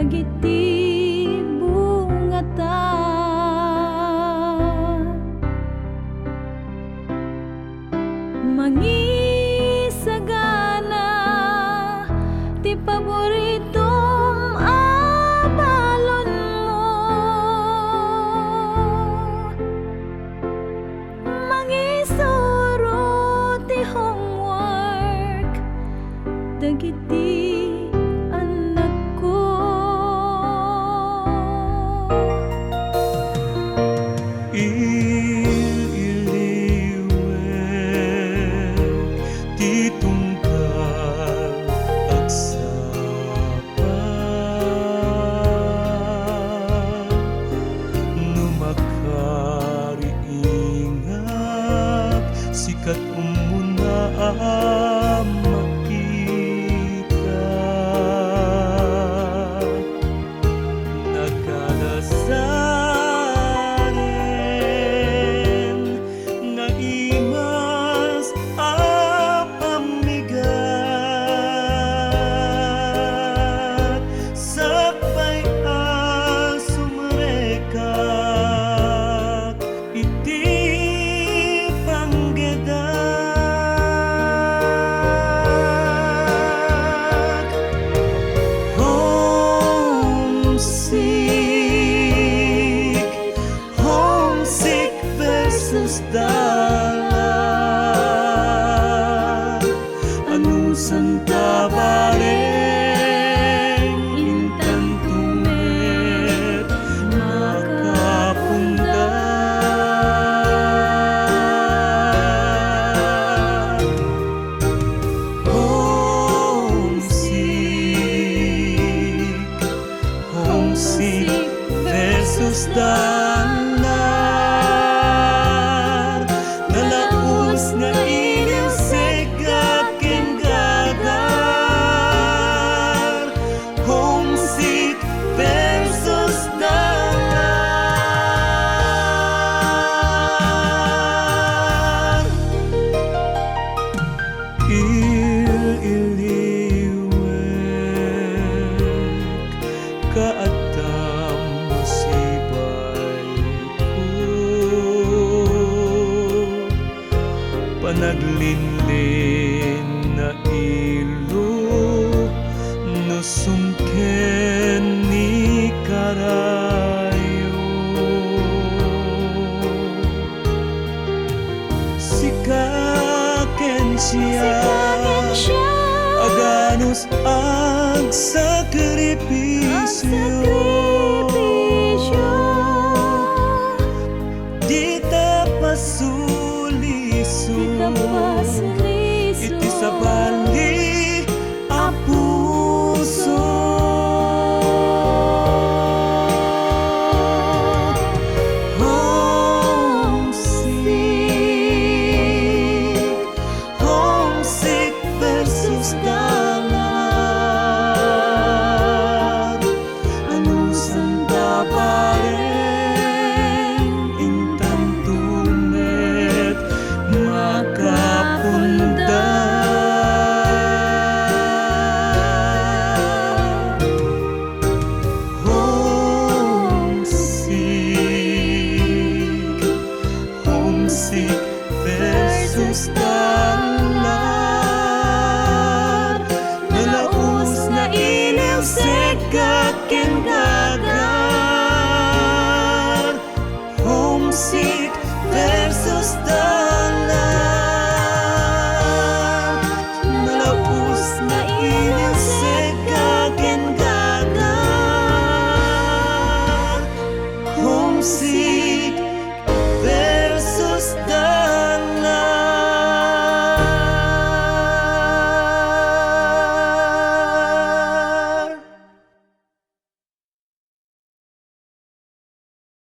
dagiti bungata. Mangisagana ti paboritong abalon mo. Mangisuro ti homework dagiti anak ko. Ti tungkal agsapa no makariingat sikat umuna makita nagkalasarin nga imas apamigat sakbay asumrekat iti panggedak homesick versus dalan anusan tabareng intan tumet nakapunda homesick versus dalan nalaus nga iliw segat ken gagar homesick versus dalan iliwek kaatam musibay ko panaglinlin na ilo no sumken ni karayo sikaken siya aganos agsa